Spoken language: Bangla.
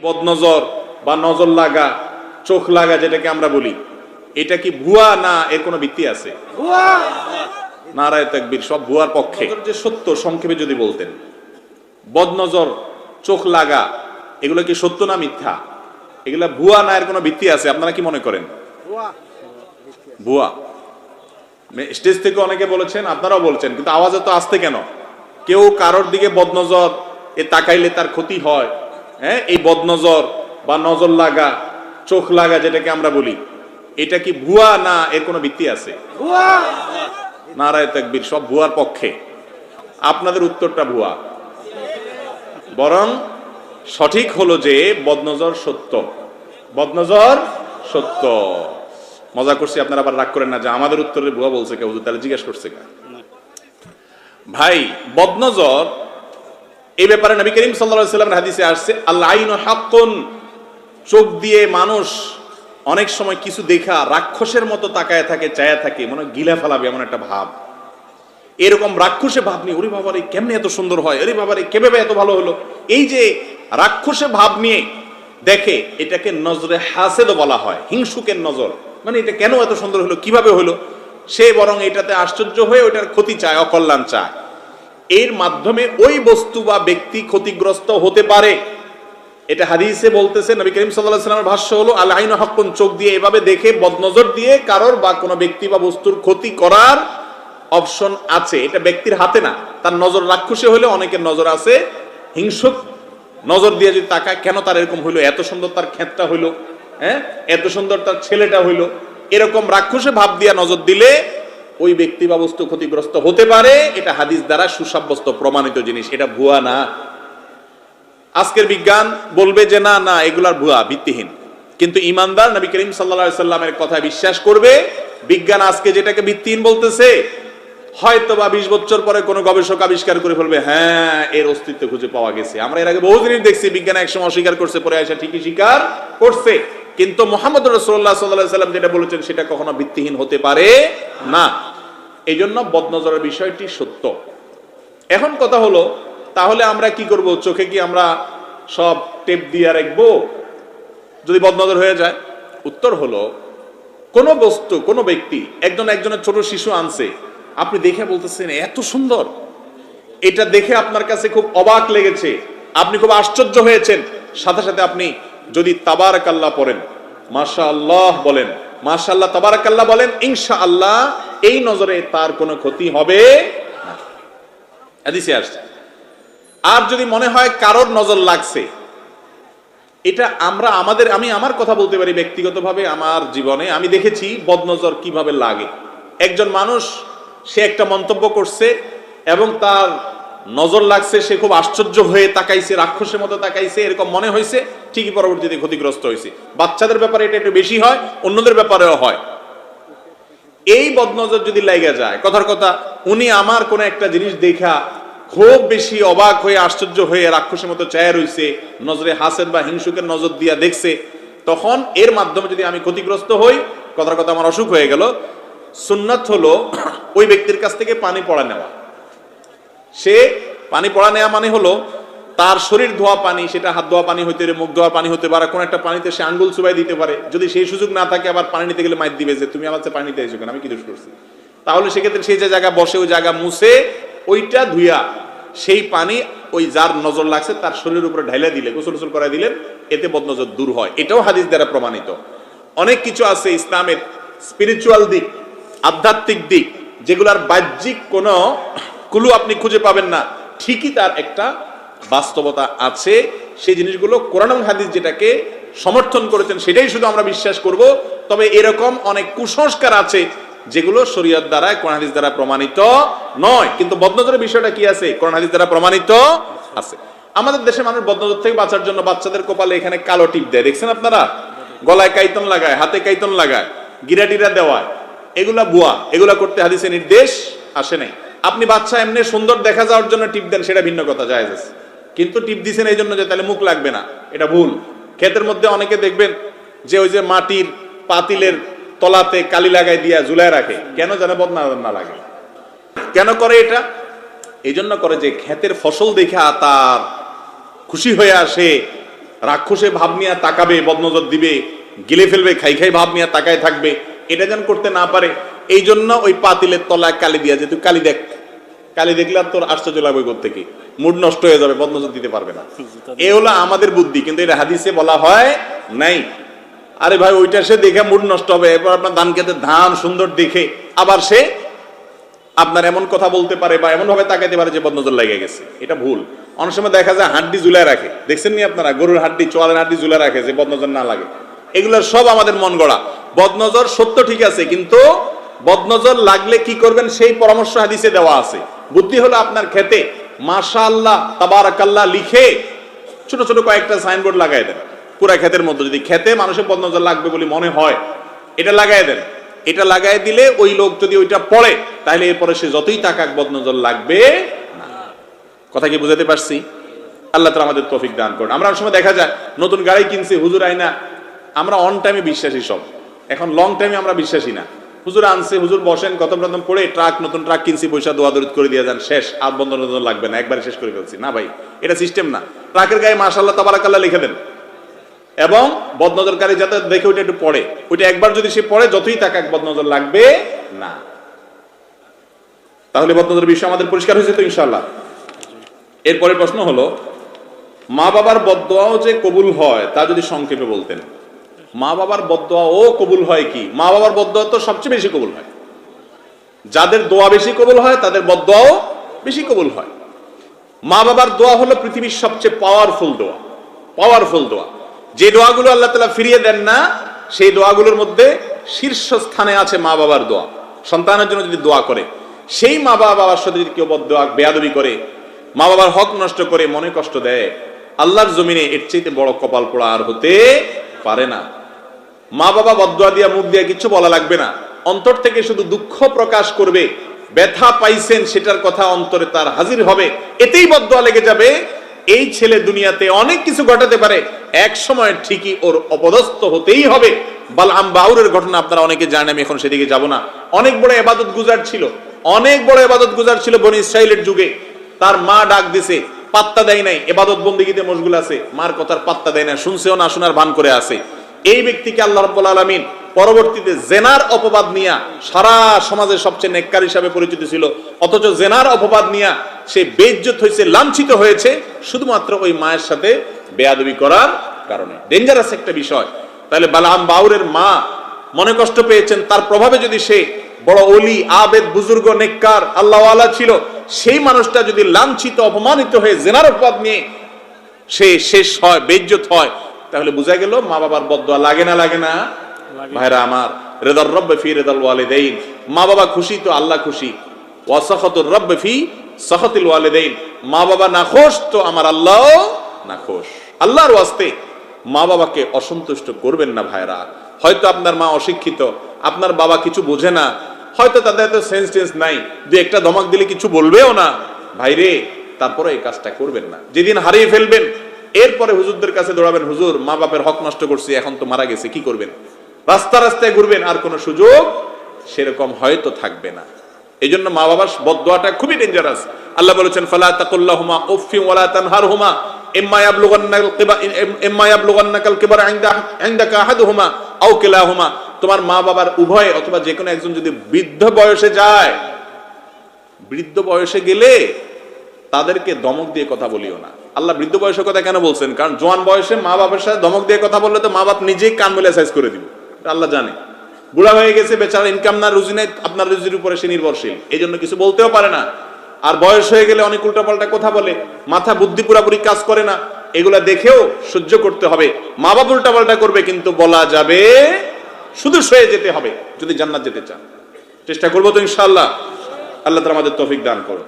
বদনজর বা নজর লাগা, চোখ লাগা যেটাকে আমরা বলি, এটা কি ভুয়া না এর কোনো ভিত্তি আছে? নারায়ে তাকবীর, সব ভুয়ার পক্ষে। যে সত্য সংক্ষেপে যদি বলতেন, বদনজর, চোখ লাগা এগুলো কি সত্য না মিথ্যা? এগুলা ভুয়া না এর কোনো ভিত্তি আছে? আপনারা কি মনে করেন? ভুয়া। স্টেজ থেকে অনেকে বলেছেন, আপনারাও বলছেন, কিন্তু আওয়াজ তো আসতে কেন? কেউ কারোর দিকে বদনজর এ তাকাইলে তার ক্ষতি হয়, হ্যাঁ, এই বদনজর বা নজর লাগা, চোখ লাগা যেটাকে আমরা বলি, এটা কি ভুয়া না এর কোনো ভিত্তি আছে? নারায়ে তাকবীর, সব ভুয়ার পক্ষে। আপনাদের উত্তরটা ভুয়া। বরং সঠিক হলো যে বদনজর সত্য, বদনজর সত্য। মজা করছি, আপনারা আবার রাগ করেন না যে আমাদের উত্তরে ভুয়া বলছে কেউ, তাহলে জিজ্ঞেস করছে কেন? ভাই, বদনজর এই ব্যাপারে নবী করিম সাল্লাল্লাহু আলাইহি ওয়াসাল্লামের হাদিসে আসছে, আল আইনু হাক্কুন, চোখ দিয়ে মানুষ অনেক সময় কিছু দেখা রাক্ষসের মতো তাকায় থাকে, চায়া থাকে, মনে গিলা ফেলাবে এমন একটা ভাব। এরকম রাক্ষসে ভাব নিয়ে, ওরে বাবারে কেমনে এত সুন্দর হয়, আরে বাবারে কিভাবে এত ভালো হলো, এই যে রাক্ষসে ভাব নিয়ে দেখে, এটাকে নজরে হাসেদ বলা হয়, হিংসুকের নজর। মানে এটা কেন এত সুন্দর হলো, কিভাবে হলো, সে বরং এটাতে আশ্চর্য হয়ে ওটার ক্ষতি চায়, অকল্যাণ চায়। এর মাধ্যমে ওই বস্তু বা ব্যক্তি ক্ষতিগ্রস্ত হতে পারে। এটা হাদিসে বলতেছে, নবী করিম সাল্লাল্লাহু আলাইহি ওয়াসাল্লামের ভাষ্য হলো, আল আইনু হাক্কুন, চোখ দিয়ে এভাবে দেখে বদনজর দিয়ে কারোর বা কোনো ব্যক্তি বা বস্তুর ক্ষতি করার অপশন আছে। এটা ব্যক্তির হাতে না, তার নজর রাক্ষসে হলে অনেকের নজর আছে হিংসুক নজর দিয়ে যদি তাকায়, কেন তার এরকম হইলো, এত সুন্দর তার ক্ষেতটা হইলো, হ্যাঁ, এত সুন্দর তার ছেলেটা হইলো, এরকম রাক্ষসে ভাব দিয়া নজর দিলে ওই ব্যক্তি বা বস্তু ক্ষতিগ্রস্ত হতে পারে। এটা হাদিস দ্বারা সুসাব্যস্ত প্রমাণিত জিনিস, এটা ভুয়া না। আজকের বিজ্ঞান বলবে যে না না এগুলার ভুয়া, ভিত্তিহীন, কিন্তু ইমানদার নবী করিম সাল্লাল্লাহু আলাইহি সাল্লামের কথা বিশ্বাস করবে। বিজ্ঞান আজকে যেটাকে ভিত্তিহীন বলতেছে, হয়তো বা 20 বছর পরে কোনো গবেষক আবিষ্কার করে ফেলবে, হ্যাঁ এর অস্তিত্ব খুঁজে পাওয়া গেছে। আমরা এর আগে বহু জিনিস দেখছি, বিজ্ঞান একসময় অস্বীকার করছে, পরে এসে ঠিকই স্বীকার করছে। কিন্তু মুহাম্মদ রাসূলুল্লাহ সাল্লাল্লাহু আলাইহি সাল্লাম যেটা বলেছেন সেটা কখনো ভিত্তিহীন হতে পারে না। এই জন্য বদনজরের বিষয়টি সত্য। এখন কথা হলো, তাহলে আমরা কি করব? চোখে কি আমরা সব টেপ দিয়ে রাখবো যদি বদনজর হয়ে যায়? উত্তর হলো, কোন বস্তু, কোন ব্যক্তি, একজনের ছোট শিশু আনছে, আপনি দেখে বলতেছেন এত সুন্দর, এটা দেখে আপনার কাছে খুব অবাক লেগেছে, আপনি খুব আশ্চর্য হয়েছেন, সাথে সাথে আপনি যদি তাবারাকাল্লাহ পড়েন, মাশাআল্লাহ বলেন, মাশাআল্লাহ তাবারাকাল্লাহ বলেন, ইনশাআল্লাহ এই নজরে তার কোনো ক্ষতি হবে না, হাদিসে আসছে। আর যদি মনে হয় কারোর নজর লাগছে, এটা আমি আমার কথা বলতে পারি ব্যক্তিগতভাবে, আমার জীবনে আমি দেখেছি বদনজর কিভাবে লাগে। একজন মানুষ, সে একটা মন্তব্য করছে এবং তার নজর লাগছে, সে খুব আশ্চর্য হয়ে তাকাইছে, রাক্ষসের মতো তাকাইছে, এরকম মনে হয়েছে, ঠিকই পরবর্তীতে ক্ষতিগ্রস্ত হয়েছে। বাচ্চাদের ব্যাপারে এটা একটু বেশি হয়, অন্যদের ব্যাপারেও হয়। এই বদনজর যদি লাগা যায়, কথার কথা, উনি আমার কোন একটা জিনিস দেখা খুব বেশি অবাক হয়ে, আশ্চর্য হয়ে, রাক্ষসের মতো চায়া রইছে, নজরে হাসেদ বা হিংসুকের নজর দিয়া দেখছে, তখন এর মাধ্যমে যদি আমি ক্ষতিগ্রস্ত হই, কথার কথা আমার অসুখ হয়ে গেল, সুন্নাত হলো ওই ব্যক্তির কাছ থেকে পানি পড়া নেওয়া। সে পানি পড়া নেওয়া মানে হলো তার শরীর ধোয়া পানি, সেটা হাত ধোয়া পানি হইতে পারে, মুখ ধোয়া পানি হতে পারে, কোন একটা পানিতে সে আঙ্গুল চুবাই দিতে পারে। যদি সেই সুযোগ না থাকে, আবার পানি নিতে গেলে মাইর দিবে যে তুমি আমার পানি নিতে এসো কেন, আমি কি দোষ করছি? তাহলে সেক্ষেত্রে সেই যে জায়গা বসে, ওই জায়গা মুছে, ওইটা ধুইয়া সেই পানি ওই যার নজর লাগছে তার শরীরের উপরে ঢাইলা দিলে, গোসল করাই দিলেন, এতে বদনজর দূর হয়। এটাও হাদিস দ্বারা প্রমাণিত। অনেক কিছু আছে ইসলামের স্পিরিচুয়াল দিক, আধ্যাত্মিক দিক, যেগুলার বাহ্যিক কোনো কুলু আপনি খুঁজে পাবেন না, ঠিকই তার একটা বাস্তবতা আছে। সেই জিনিসগুলো কোরআন এবং হাদিস যেটাকে সমর্থন করেছেন সেটাই শুধু আমরা বিশ্বাস করব। তবে এরকম অনেক কুসংস্কার আছে যেগুলো শরীয়ত দ্বারা, কোরআন হাদিস দ্বারা প্রমাণিত নয়। কিন্তু বদনজরের বিষয়টা কি আছে? কোরআন হাদিস দ্বারা প্রমাণিত আছে। আমাদের দেশে মানুষ বদনজর থেকে বাঁচার জন্য বাচ্চাদের কপালে এখানে কালো টিপ দেয়, দেখছেন আপনারা? গলায় কাইতন লাগায়, হাতে কাইতন লাগায়, গিরাটিরা দেওয়ায়। এগুলা বুয়া, এগুলা করতে হাদিসে নির্দেশ আসে নাই। আপনি বাচ্চা এমনি সুন্দর দেখা যাওয়ার জন্য টিপ দেন, সেটা ভিন্ন কথা, জায়েজ আছে। কিন্তু টিপ দিছেন এই জন্য যে তাহলে মুখ লাগবে না, এটা ভুল। ক্ষেতের মধ্যে অনেকে দেখবেন যে ওই যে মাটির পাতিলের তলাতে কালি লাগাই দিয়া ঝুলায় রাখে, কেন যেন বদনজর না লাগে। কেন করে এটা? এই জন্য করে যে ক্ষেতের ফসল দেখা তার খুশি হয়ে আসে, রাক্ষসে ভাব নিয়ে তাকাবে, বদনজর দিবে, গিলে ফেলবে, খাই খাই ভাব নিয়ে তাকায় থাকবে, এটা যেন করতে না পারে। এই জন্য ওই পাতিলের তলায় কালি দিয়া যে তুই কালি দেখ, কালি দেখলে আর তোর আশ্চর্য লাগবে থেকে মুড নষ্ট হয়ে যাবে, বদনজর দিতে পারবে না। এ হলো আমাদের বুদ্ধি, কিন্তু এটা হাদিসে বলা হয় নাই। আরে ভাই ওইটা সে দেখে মুড নষ্ট হবে, এরপর আপনার ধান খেতে ধান সুন্দর দেখে আবার সে আপনার এমন কথা বলতে পারে বা এমন ভাবে তাকাইতে পারে যে বদনজর লেগে গেছে। এটা ভুল। অনেক সময় দেখা যায় হাড্ডি ঝুলায় রাখে, দেখছেন নি আপনারা, গরুর হাড্ডি, চোয়ালের হাড্ডি ঝুলায় রাখে যে বদনজর না লাগে। এগুলো সব আমাদের মন গড়া। বদনজর সত্য ঠিক আছে, কিন্তু বদনজর লাগলে কি করবেন সেই পরামর্শ হাদিসে দেওয়া আছে। বুদ্ধি হলো আপনার খেতে মাশাআল্লাহ তাবারাকাল্লাহ লিখে ছোট ছোট কয়েকটা সাইনবোর্ড লাগাই দেন পুরা ক্ষেতের মধ্যে। যদি খেতে মানুষের বদনজর লাগবে বলে মনে হয়, এটা লাগাই দেন। এটা লাগাই দিলে ওই লোক যদি ওইটা পড়ে, তাহলে এরপরে সে যতই তাকাক বদনজর লাগবে না। কথা কি বুঝাতে পারছি? আল্লাহ তাআলা আমাদের তৌফিক দান করুন। আমরা অনেক সময় দেখা যায় নতুন গাড়ি কিনছি, হুজুর আইনা, আমরা অন টাইমে বিশ্বাসী সব, এখন লং টাইমে আমরা বিশ্বাসী না। হুজুর আনছে, হুজুর বসেন, খতম টতম পড়ে ট্রাক, নতুন ট্রাক কিনছি, পয়সা দোয়া দরিদ করে দিয়ে যান, শেষ, আর বদনজর লাগবে না, একবারে শেষ করে ফেলছি। না ভাই, এটা সিস্টেম না। ট্রাকের গায়ে মাশাআল্লাহ তাবারাকাল্লাহ লিখে দেন, এবং বদনজরকারী যাতে দেখে ওইটা একটু পড়ে, ওইটা একবার যদি সে পড়ে যতই তাকাক বদনজর লাগবে না। তাহলে বদনজরের বিষয় আমাদের পরিষ্কার হয়েছে তো ইনশাআল্লাহ। এরপরে প্রশ্ন হলো, মা বাবার বদদোয়াও যে কবুল হয় তা যদি সংক্ষেপে বলতেন। মা বাবার বদদোয়াও কবুল হয় কি? মা বাবার বদদোয়া তো সবচেয়ে বেশি কবুল হয়। যাদের দোয়া বেশি কবুল হয় তাদের বদদোয়াও বেশি কবুল হয়। মা বাবার দোয়া হলো পৃথিবীর সবচেয়ে পাওয়ারফুল দোয়া। পাওয়ারফুল দোয়া, যে দোয়াগুলো আল্লাহ তাআলা ফিরিয়ে দেন না, সেই দোয়াগুলোর মধ্যে শীর্ষস্থানে আছে মা বাবার দোয়া। সন্তানের জন্য যদি দোয়া করে, সেই মা বাবার সাথে যদি কেউ বদদোয়া বেয়াদবি করে, মা বাবার হক নষ্ট করে, মনে কষ্ট দেয়, আল্লাহর জমিনে এর চাইতে বড় কপাল পোড়া আর হতে পারে না। মা বাবা বদদোয়া দিয়া মুখ দিয়া কিছু বলা লাগবে না, অন্তর থেকে শুধু দুঃখ প্রকাশ করবে, ব্যথা পাইছেন সেটার কথা অন্তরে তার হাজির হবে, এতেই বদদোয়া লেগে যাবে। এই ছেলে দুনিয়াতে অনেক কিছু ঘটাতে পারে, এক সময় ঠিকই ওর অপদস্থ হতেই হবে। বালআম বাউরের ঘটনা আপনারা অনেকে জানেন, আমি এখন সেদিকে যাব না। অনেক বড় ইবাদত গুজার ছিল, অনেক বড় ইবাদত গুজার ছিল বনি ইসরাইলের যুগে। তার মা ডাক দিছে, পাত্তা দেয় নাই, ইবাদত বন্দেগীতে মশগুল আছে, মার কথার পাত্তা দেয় না, শুনছেও না, শোনার ভান করে আছে। এই ব্যক্তিকে আল্লাহ রাব্বুল আলামিন পরবর্তীতে জেনার অপবাদ নিয়া, সারা সমাজের সবচেয়ে নেককার হিসাবে পরিচিত ছিল, অথচ জেনার অপবাদ নিয়া সে বেইজ্জত হয়েছে, লাঞ্ছিত হয়েছে, শুধুমাত্র ওই মায়ের সাথে বেয়াদবি করার কারণে। ডেঞ্জারাস একটা বিষয়। তাহলে বালআম বাউরের মা মনে কষ্ট পেয়েছেন, তার প্রভাবে যদি সে বড় ওলি, আবেদ, বুজুর্গ, নেককার, আল্লাহওয়ালা ছিল, সেই মানুষটা যদি লাঞ্ছিত, অপমানিত হয়ে জেনার অপবাদ নিয়ে সে শেষ হয়, বেইজ্জত হয়, তাহলে বোঝা গেল মা বাবার বদদোয়া লাগে না? লাগে না ভাইরা আমার? রিদার রব্ব ফি রিদাল ওয়ালিদাইন, মা বাবা খুশি তো আল্লাহ খুশি। ওয়া সাখাতুর রব্ব ফি সাখাতিল ওয়ালিদাইন, মা বাবা নাখোশ তো আমার আল্লাহ নাখোশ। আল্লাহর ওয়াস্তে মা বাবাকে অসন্তুষ্ট করবেন না ভাইরা। হয়তো আপনার মা অশিক্ষিত, আপনার বাবা কিছু বোঝে না, হয়তো তাদের এত সেন্স নাই, যে একটা ধমক দিলে কিছু বলবেও না, ভাইরে তারপরে এই কাজটা করবেন না। যেদিন হারিয়ে ফেলবেন, এরপরে হুজুরদের কাছে দৌড়াবেন, হুজুর মা বাপের হক নষ্ট করছি, এখন তো মারা গেছে, কি করবেন? রাস্তা রাস্তায় ঘুরবেন, আর কোনো সুযোগ সেরকম হয়তো থাকবে না। এই জন্য মা বাবার বদদোয়াটা খুবই ডেঞ্জারাস। আল্লাহ বলেছেন, ফালা তাকুল্লাহুমা উফফিন ওয়ালা তানহারহুমা ইম্মা ইয়াবলুগান্নাকাল কিবারা ইনদাকা আহাদুহুমা আও কিলাহুমা। তোমার মা বাবার উভয় অথবা যে কোনো একজন যদি বৃদ্ধ বয়সে যায়, বৃদ্ধ বয়সে গেলে তাদেরকে ধমক দিয়ে কথা বলিও না। আল্লাহ বৃদ্ধ বয়সের কথা কেন বলছেন? কারণ জোয়ান বয়সে মা বাবার সাথে ধমক দিয়ে কথা বললে তো মা বাপ নিজেই কান মেলে সাইজ করে দিবে, আল্লাহ জানে। বুড়া হয়ে গেছে, বেচারা ইনকাম না, রুজি নেই, আপনার রুজির উপরে সে নির্ভরশীল, এই জন্য কিছু বলতেও পারে না। আর বয়স হয়ে গেলে অনেক উল্টাপাল্টা কথা বলে, মাথা বুদ্ধি পুরাপুরি কাজ করে না, এগুলা দেখেও সহ্য করতে হবে। মা বাপ উল্টাপাল্টা করবে, কিন্তু বলা যাবে, শুধু সয়ে যেতে হবে যদি জান্নাত যেতে চান। চেষ্টা করবো তো ইনশাআল্লাহ। আল্লাহ তাআলা আমাদের তৌফিক দান করুন।